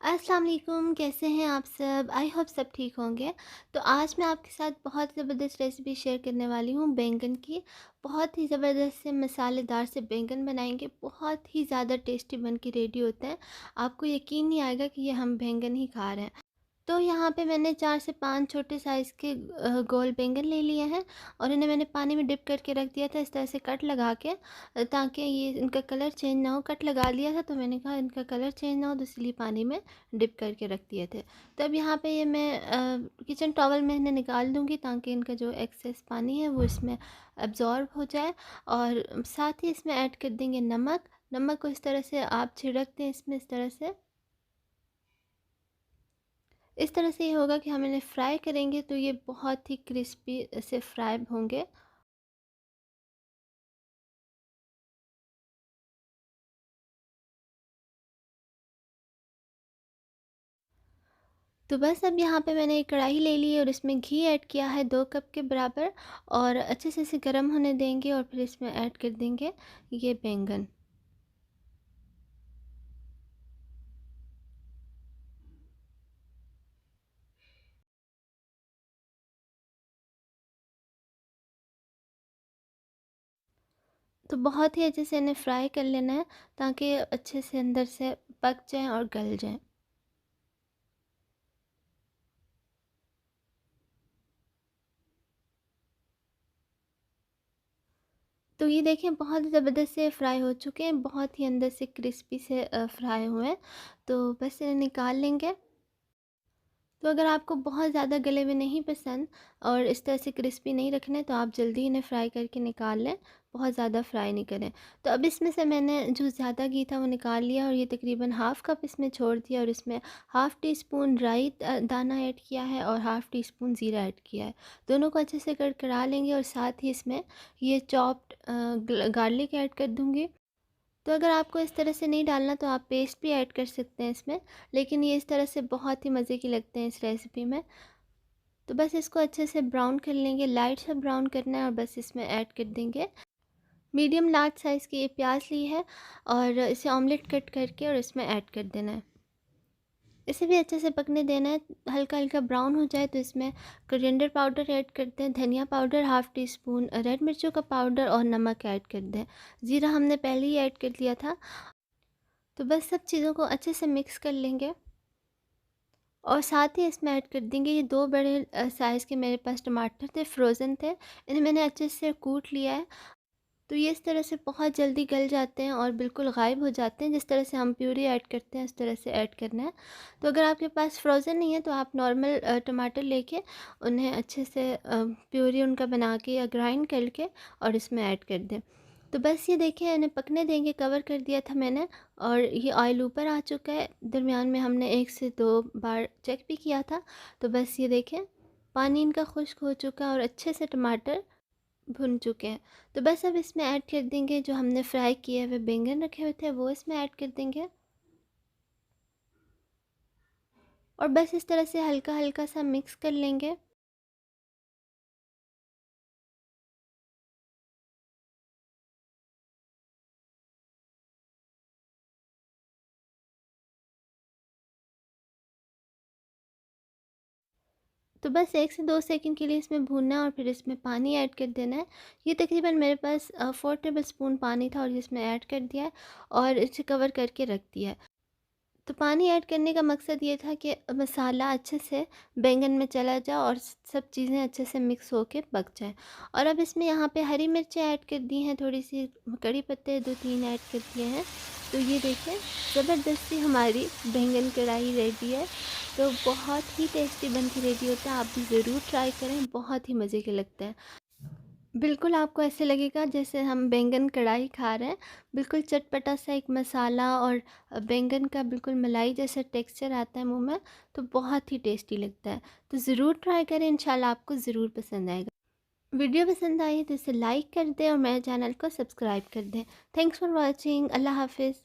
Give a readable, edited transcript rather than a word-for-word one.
अस्सलाम वालेकुम, कैसे हैं आप सब? आई होप सब ठीक होंगे। तो आज मैं आपके साथ बहुत ज़बरदस्त रेसिपी शेयर करने वाली हूँ बैंगन की। बहुत ही ज़बरदस्त से मसालेदार से बैंगन बनाएंगे, बहुत ही ज़्यादा टेस्टी बन के रेडी होते हैं। आपको यकीन नहीं आएगा कि ये हम बैंगन ही खा रहे हैं। तो यहाँ पे मैंने 4 से 5 छोटे साइज़ के गोल बैंगन ले लिए हैं और इन्हें मैंने पानी में डिप करके रख दिया था इस तरह से कट लगा के, ताकि ये इनका कलर चेंज ना हो। कट लगा लिया था तो मैंने कहा इनका कलर चेंज ना हो, तो इसलिए पानी में डिप करके रख दिए थे। तो अब यहाँ पे ये मैं किचन टॉवल में इन्हें निकाल दूँगी ताकि इनका जो एक्सेस पानी है वो इसमें एब्ज़ॉर्ब हो जाए। और साथ ही इसमें ऐड कर देंगे नमक। नमक को इस तरह से आप छिड़क दें इसमें, इस तरह से। इस तरह से ये होगा कि हम इन्हें फ्राई करेंगे तो ये बहुत ही क्रिस्पी से फ्राई होंगे। तो बस अब यहाँ पे मैंने एक कढ़ाई ले ली है और इसमें घी ऐड किया है 2 कप के बराबर, और अच्छे से इसे गर्म होने देंगे और फिर इसमें ऐड कर देंगे ये बैंगन। तो बहुत ही अच्छे से इन्हें फ्राई कर लेना है ताकि अच्छे से अंदर से पक जाएँ और गल जाएँ। तो ये देखें बहुत ज़बरदस्त से फ्राई हो चुके हैं, बहुत ही अंदर से क्रिस्पी से फ्राई हुए हैं। तो बस इन्हें निकाल लेंगे। तो अगर आपको बहुत ज़्यादा गले हुए नहीं पसंद और इस तरह से क्रिस्पी नहीं रखना है तो आप जल्दी इन्हें फ्राई करके निकाल लें, बहुत ज़्यादा फ्राई नहीं करें। तो अब इसमें से मैंने जो ज़्यादा घी था वो निकाल लिया और ये तकरीबन हाफ़ कप इसमें छोड़ दिया और इसमें हाफ़ टी स्पून राई दाना ऐड किया है और हाफ़ टी स्पून ज़ीरा ऐड किया है। दोनों को अच्छे से कड़ा लेंगे और साथ ही इसमें ये चॉप्ड गार्लिक ऐड कर दूँगी। तो अगर आपको इस तरह से नहीं डालना तो आप पेस्ट भी ऐड कर सकते हैं इसमें, लेकिन ये इस तरह से बहुत ही मज़े के लगते हैं इस रेसिपी में। तो बस इसको अच्छे से ब्राउन कर लेंगे, लाइट सा ब्राउन करना है और बस इसमें ऐड कर देंगे मीडियम लार्ज साइज़ की ये प्याज ली है और इसे ऑमलेट कट करके और इसमें ऐड कर देना है। इसे भी अच्छे से पकने देना है, हल्का हल्का ब्राउन हो जाए तो इसमें कोरिएंडर पाउडर ऐड करते हैं, धनिया powder half tea spoon, red मिर्चों का पाउडर और नमक ऐड कर दें। ज़ीरा हमने पहले ही ऐड कर दिया था। तो बस सब चीज़ों को अच्छे से मिक्स कर लेंगे और साथ ही इसमें ऐड कर देंगे ये 2 बड़े साइज़ के मेरे पास टमाटर थे, फ्रोज़न थे। इन्हें मैंने अच्छे से कूट लिया है। तो ये इस तरह से बहुत जल्दी गल जाते हैं और बिल्कुल गायब हो जाते हैं। जिस तरह से हम प्यूरी ऐड करते हैं उस तरह से ऐड करना है। तो अगर आपके पास फ्रोज़न नहीं है तो आप नॉर्मल टमाटर लेके उन्हें अच्छे से प्यूरी उनका बना के या ग्राइंड करके और इसमें ऐड कर दें। तो बस ये देखिए इन्हें पकने देंगे, कवर कर दिया था मैंने और ये ऑयल ऊपर आ चुका है। दरमियान में हमने 1 से 2 बार चेक भी किया था। तो बस ये देखें पानी इनका खुश्क हो चुका है और अच्छे से टमाटर भुन चुके हैं। तो बस अब इसमें ऐड कर देंगे जो हमने फ्राई किए हुए बैंगन रखे हुए थे वो इसमें ऐड कर देंगे और बस इस तरह से हल्का हल्का सा मिक्स कर लेंगे। तो बस 1 से 2 सेकंड के लिए इसमें भूनना है और फिर इसमें पानी ऐड कर देना है। ये तकरीबन मेरे पास 4 टेबल स्पून पानी था और इसमें ऐड कर दिया है और इसे कवर करके रख दिया है। तो पानी ऐड करने का मकसद ये था कि मसाला अच्छे से बैंगन में चला जाए और सब चीज़ें अच्छे से मिक्स होके पक जाएँ। और अब इसमें यहाँ पे हरी मिर्चें ऐड कर दी हैं, थोड़ी-सी कड़ी पत्ते 2-3 ऐड कर दिए हैं। तो ये देखें ज़बरदस्ती हमारी बैंगन कढ़ाई रेडी है। तो बहुत ही टेस्टी बन के रेडी होता है, आप भी ज़रूर ट्राई करें, बहुत ही मज़े के लगते हैं। बिल्कुल आपको ऐसे लगेगा जैसे हम बैंगन कढ़ाई खा रहे हैं। बिल्कुल चटपटा सा एक मसाला और बैंगन का बिल्कुल मलाई जैसा टेक्सचर आता है मुँह में, तो बहुत ही टेस्टी लगता है। तो ज़रूर ट्राई करें, इंशाल्लाह आपको ज़रूर पसंद आएगा। वीडियो पसंद आई तो इसे लाइक कर दें और मेरे चैनल को सब्सक्राइब कर दें। Thanks for watching. अल्लाह हाफ़िज़।